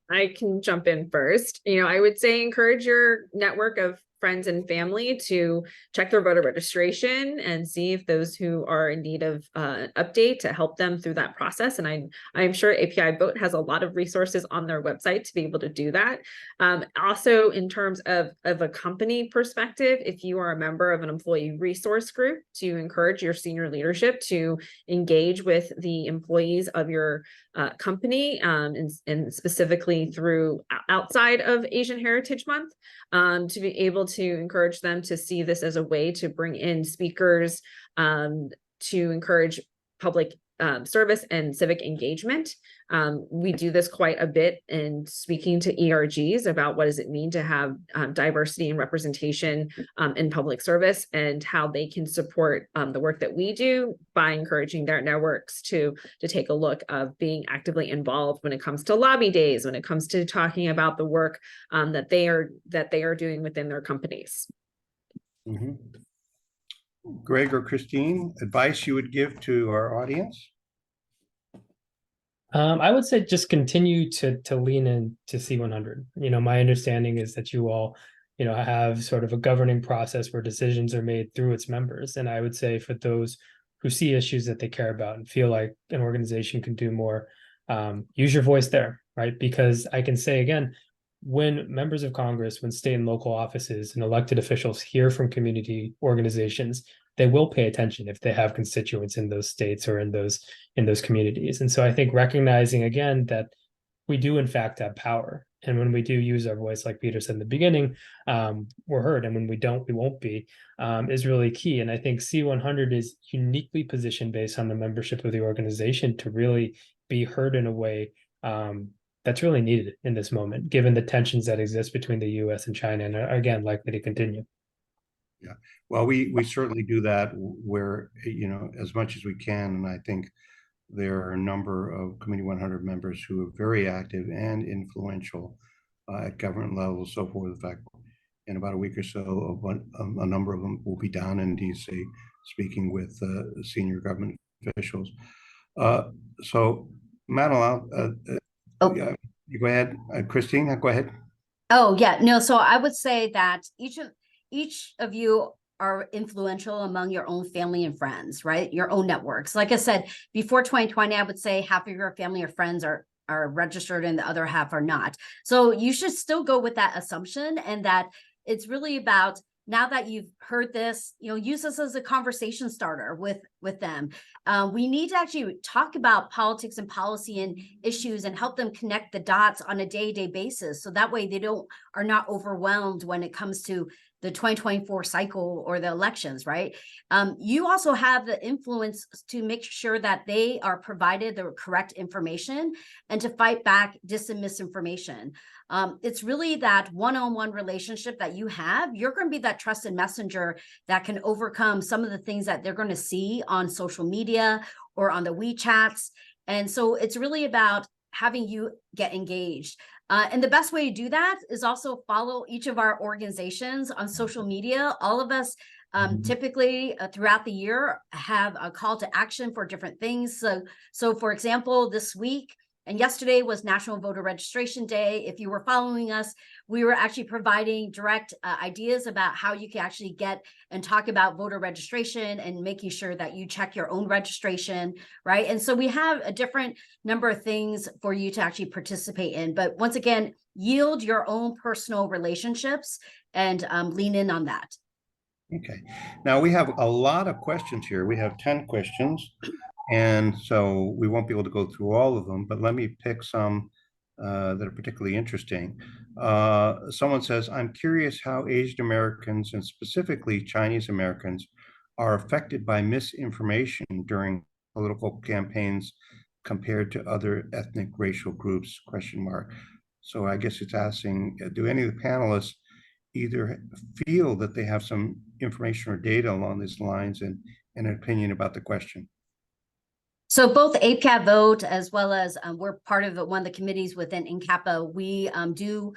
I can jump in first. I would say encourage your network of friends and family to check their voter registration and see if those who are in need of an update to help them through that process. And I'm sure APIAVote has a lot of resources on their website to be able to do that. Also, in terms of a company perspective, if you are a member of an employee resource group, to encourage your senior leadership to engage with the employees of your company, and specifically through outside of Asian Heritage Month, to be able to encourage them to see this as a way to bring in speakers, to encourage public service and civic engagement. We do this quite a bit in speaking to ERGs about what does it mean to have diversity and representation in public service, and how they can support the work that we do by encouraging their networks to take a look of being actively involved when it comes to lobby days, when it comes to talking about the work that they are doing within their companies. Mm-hmm. Gregg or Christine, advice you would give to our audience? I would say just continue to lean in to C100. My understanding is that you all, have sort of a governing process where decisions are made through its members. And I would say for those who see issues that they care about and feel like an organization can do more, use your voice there, right? Because I can say again, when members of Congress, when state and local offices and elected officials hear from community organizations, they will pay attention if they have constituents in those states or in those communities. And so I think recognizing again that we do in fact have power, and when we do use our voice, like Peter said in the beginning, we're heard, and when we don't, we won't be, is really key. And I think C100 is uniquely positioned based on the membership of the organization to really be heard in a way that's really needed in this moment, given the tensions that exist between the U.S. and China, and are again likely to continue. Yeah, well, we certainly do that where, as much as we can. And I think there are a number of Committee 100 members who are very active and influential at government level, so forth. In fact, in about a week or so, a number of them will be down in DC speaking with senior government officials. So, Madalene, you go ahead. Christine, go ahead. Oh, yeah. No, so I would say that each of you are influential among your own family and friends, right? Your own networks. Like I said, before 2020, I would say half of your family or friends are registered and the other half are not. So you should still go with that assumption, and that it's really about, now that you've heard this, use this as a conversation starter with with them. We need to actually talk about politics and policy and issues and help them connect the dots on a day-to-day basis. So that way they are not overwhelmed when it comes to the 2024 cycle or the elections, right? You also have the influence to make sure that they are provided the correct information and to fight back dis and misinformation. It's really that one-on-one relationship that you have. You're going to be that trusted messenger that can overcome some of the things that they're going to see on social media or on the WeChats. And so it's really about having you get engaged. And the best way to do that is also follow each of our organizations on social media. All of us typically throughout the year have a call to action for different things. So for example, this week and yesterday was National Voter Registration Day. If you were following us, we were actually providing direct ideas about how you can actually get and talk about voter registration and making sure that you check your own registration, right? And so we have a different number of things for you to actually participate in. But once again, yield your own personal relationships and lean in on that. Okay. Now we have a lot of questions here. We have 10 questions. And so we won't be able to go through all of them, but let me pick some that are particularly interesting. Someone says, I'm curious how Asian Americans and specifically Chinese Americans are affected by misinformation during political campaigns compared to other ethnic racial groups, ? So I guess it's asking, do any of the panelists either feel that they have some information or data along these lines and an opinion about the question? So both APIAVote as well as we're part of one of the committees within NCAPA, we actually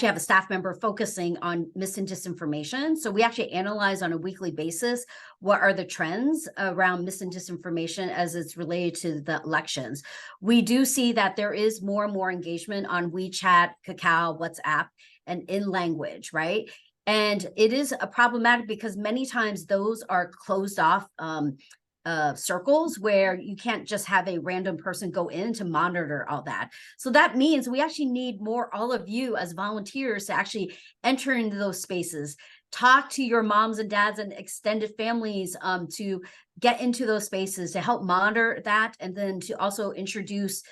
have a staff member focusing on mis and disinformation. So we actually analyze on a weekly basis what are the trends around mis and disinformation as it's related to the elections. We do see that there is more and more engagement on WeChat, Kakao, WhatsApp, and in language, right? And it is problematic because many times those are closed off circles where you can't just have a random person go in to monitor all that. So that means we actually need all of you as volunteers to actually enter into those spaces, talk to your moms and dads and extended families to get into those spaces to help monitor that, and then to also introduce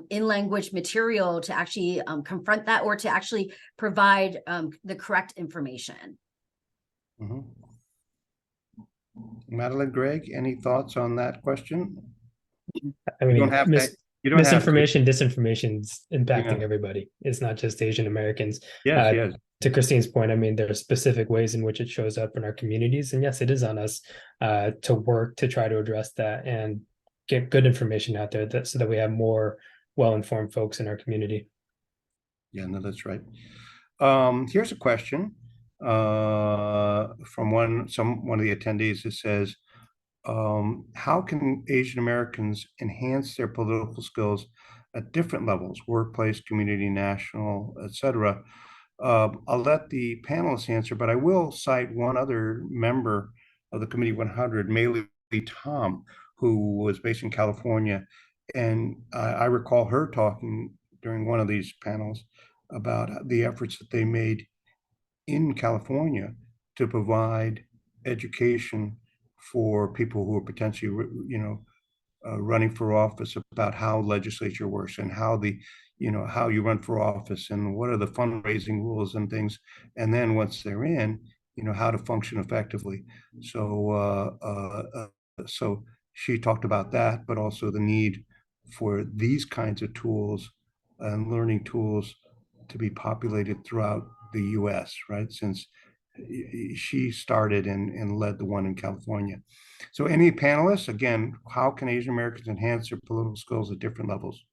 in language material to actually confront that or to actually provide the correct information. Mm-hmm. Madalene, Gregg, any thoughts on that question? I mean, you don't have misinformation, disinformation's impacting Yeah. everybody. It's not just Asian Americans. Yes, yes. To Christine's point, I mean, there are specific ways in which it shows up in our communities. And yes, it is on us to work to try to address that and get good information out there so that we have more well-informed folks in our community. Yeah, no, that's right. Here's a question from one of the attendees that says, how can Asian Americans enhance their political skills at different levels, workplace, community, national, etc.? I'll let the panelists answer, but I will cite one other member of the Committee 100, Mielke Tom, who was based in California. And I recall her talking during one of these panels about the efforts that they made in California to provide education for people who are potentially, running for office, about how legislature works and how how you run for office and what are the fundraising rules and things. And then once they're in, how to function effectively. So, so she talked about that, but also the need for these kinds of tools and learning tools to be populated throughout the US, right? Since she started and led the one in California. So any panelists, again, how can Asian Americans enhance their political skills at different levels?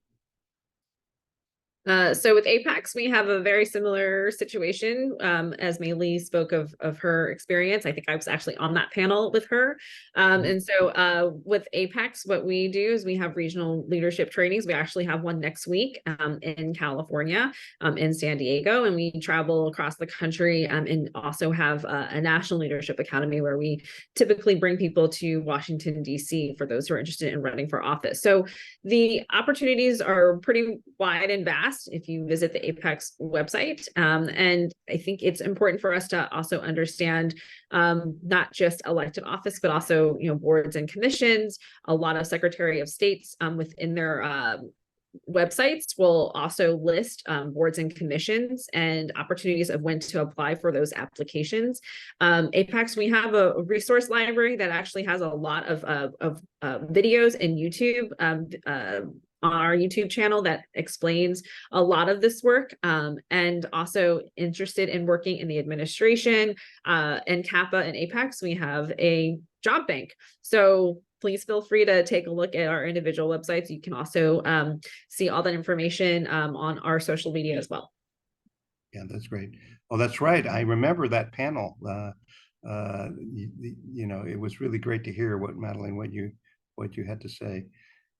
So with APAICS, we have a very similar situation. As Mielke spoke of her experience, I think I was actually on that panel with her. And so with APAICS, what we do is we have regional leadership trainings. We actually have one next week in California, in San Diego, and we travel across the country and also have a National Leadership Academy where we typically bring people to Washington, D.C. for those who are interested in running for office. So the opportunities are pretty wide and vast. podcast if you visit the APEX website. And I think it's important for us to also understand not just elected office, but also, boards and commissions. A lot of Secretary of States within their websites will also list boards and commissions and opportunities of when to apply for those applications. APEX, we have a resource library that actually has a lot of videos in YouTube on our YouTube channel that explains a lot of this work, and also interested in working in the administration and CAPA and APEX, we have a job bank. So please feel free to take a look at our individual websites. You can also see all that information on our social media as well. Yeah, that's great. Oh, that's right. I remember that panel. It was really great to hear what Madalene, what you had to say.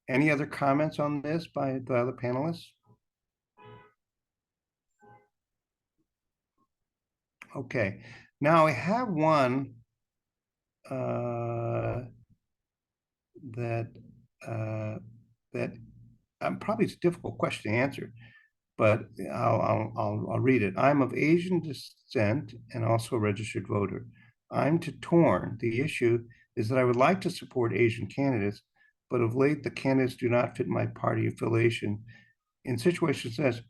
Any other comments on this by the other panelists? Okay, now I have one that probably it's a difficult question to answer, but I'll read it. I'm of Asian descent and also a registered voter. I'm torn. The issue is that I would like to support Asian candidates, but of late the candidates do not fit my party affiliation. In situations such as,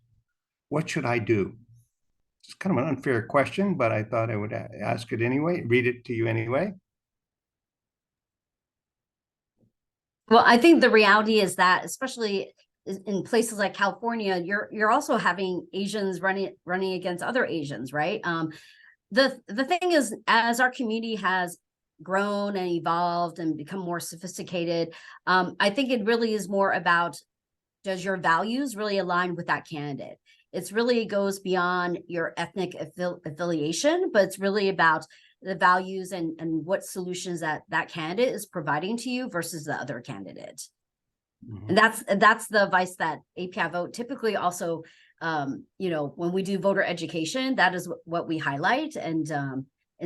what should I do? It's kind of an unfair question, but I thought I would ask it anyway, read it to you anyway. Well, I think the reality is that, especially in places like California, you're also having Asians running against other Asians, right? The thing is, as our community has grown and evolved and become more sophisticated, I think it really is more about, does your values really align with that candidate? It's really goes beyond your ethnic affiliation, but it's really about the values and what solutions that candidate is providing to you versus the other candidate. Mm-hmm. And that's the advice that APIAVote typically also, when we do voter education, that is what we highlight. And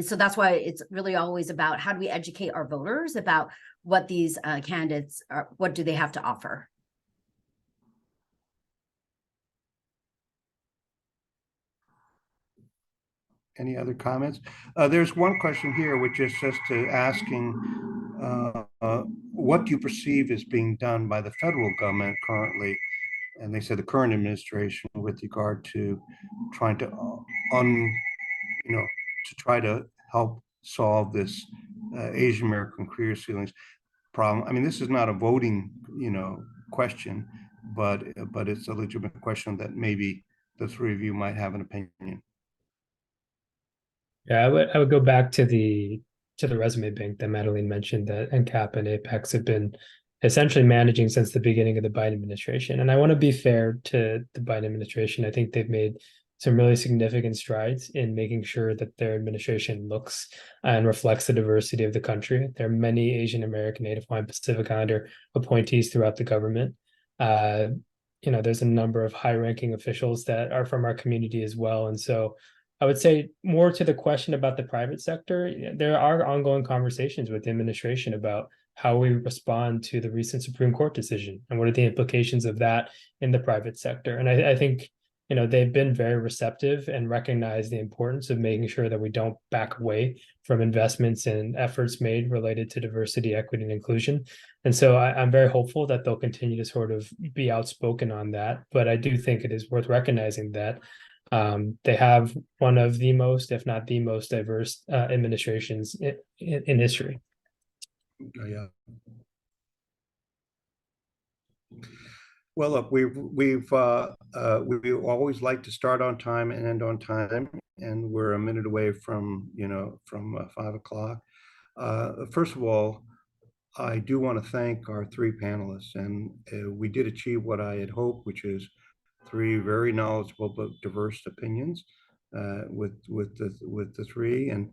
so that's why it's really always about, how do we educate our voters about what these candidates are, what do they have to offer? Any other comments? There's one question here, which is just asking, what do you perceive is being done by the federal government currently? And they said the current administration with regard to trying to try to help solve this Asian American career ceilings problem. I mean, this is not a voting, question, but it's a legitimate question that maybe the three of you might have an opinion. Yeah, I would go back to the resume bank that Madalene mentioned, that NCAP and APEX have been essentially managing since the beginning of the Biden administration. And I want to be fair to the Biden administration. I think they've made some really significant strides in making sure that their administration looks and reflects the diversity of the country. There are many Asian American, Native Hawaiian, Pacific Islander appointees throughout the government. There's a number of high-ranking officials that are from our community as well. And so I would say, more to the question about the private sector, there are ongoing conversations with the administration about how we respond to the recent Supreme Court decision and what are the implications of that in the private sector. And I think, they've been very receptive and recognize the importance of making sure that we don't back away from investments and efforts made related to diversity, equity, and inclusion. And so I'm very hopeful that they'll continue to sort of be outspoken on that. But I do think it is worth recognizing that they have one of the most, if not the most, diverse administrations in history. Yeah. Well, look, we always like to start on time and end on time, and we're a minute away from 5 o'clock. First of all, I do want to thank our three panelists, and we did achieve what I had hoped, which is three very knowledgeable but diverse opinions with the three. And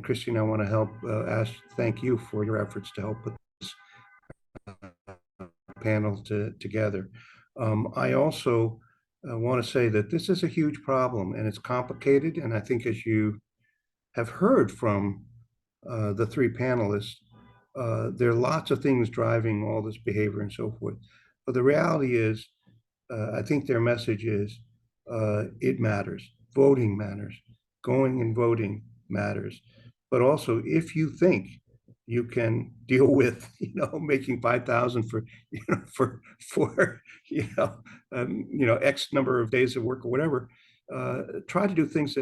Christine, I want to thank you for your efforts to help put this panel together. I also want to say that this is a huge problem and it's complicated. And I think, as you have heard from the three panelists, there are lots of things driving all this behavior and so forth. But the reality is, I think their message is it matters. Voting matters. Going and voting matters. But also, if you think you can deal with, making 5,000 for, for, X number of days of work or whatever, try to do things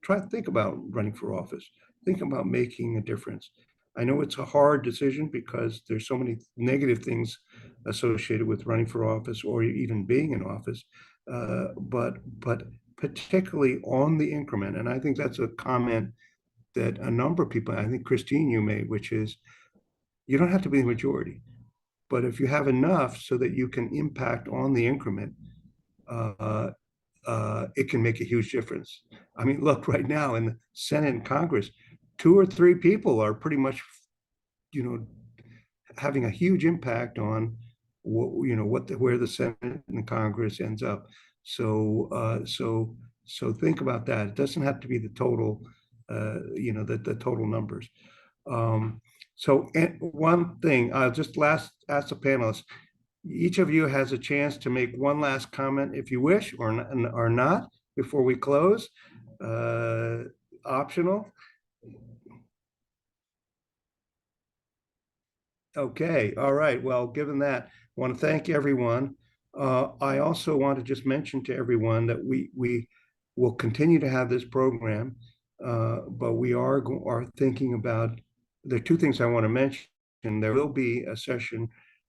try to think about running for office. Think about making a difference. I know it's a hard decision because there's so many negative things associated with running for office or even being in office, but particularly on the increment. And I think that's a comment that a number of people, I think Christine, you made, which is you don't have to be the majority, but if you have enough so that you can impact on the increment, it can make a huge difference. I mean, look, right now in the Senate and Congress, 2 or 3 people are pretty much, having a huge impact on where the Senate and Congress ends up. So think about that. It doesn't have to be the total, the total numbers. So one thing, I'll just ask the panelists. Each of you has a chance to make one last comment if you wish, or not, before we close. Optional. Okay, all right. Well, given that, I want to thank everyone. I also want to just mention to everyone that we will continue to have this program, but we are thinking about, there are 2 things I want to mention. There will be a session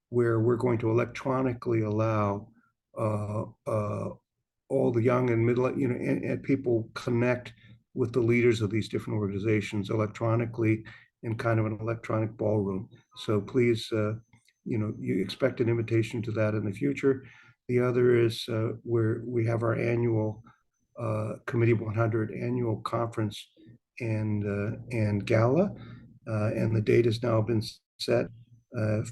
where we're going to electronically allow all the young and middle, and people connect with the leaders of these different organizations electronically in kind of an electronic ballroom. So please, you expect an invitation to that in the future. The other is where we have our annual Committee 100 annual conference and gala, and the date has now been set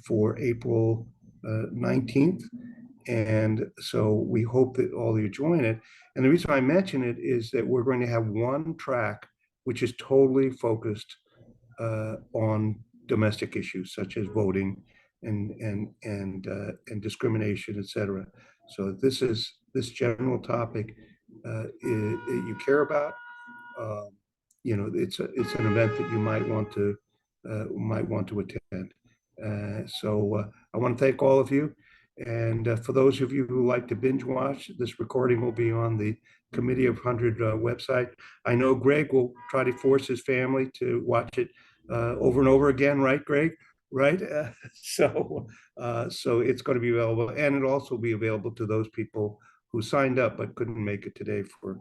for April 19th. And so we hope that all of you join it. And the reason I mention it is that we're going to have one track which is totally focused on domestic issues such as voting and discrimination, etc. So this general topic you care about, it's an event that you might want to attend. So I want to thank all of you. And for those of you who like to binge watch, this recording will be on the Committee of 100 website. I know Gregg will try to force his family to watch it over and over again, right, Gregg? Right? So it's going to be available, and it'll also be available to those people who signed up but couldn't make it today for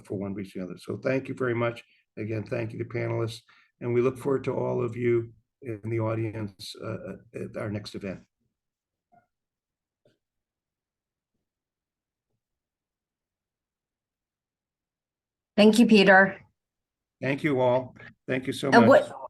one reason or the other. So thank you very much. Again, thank you to panelists, and we look forward to all of you in the audience at our next event. Thank you, Peter. Thank you all. Thank you so And much. what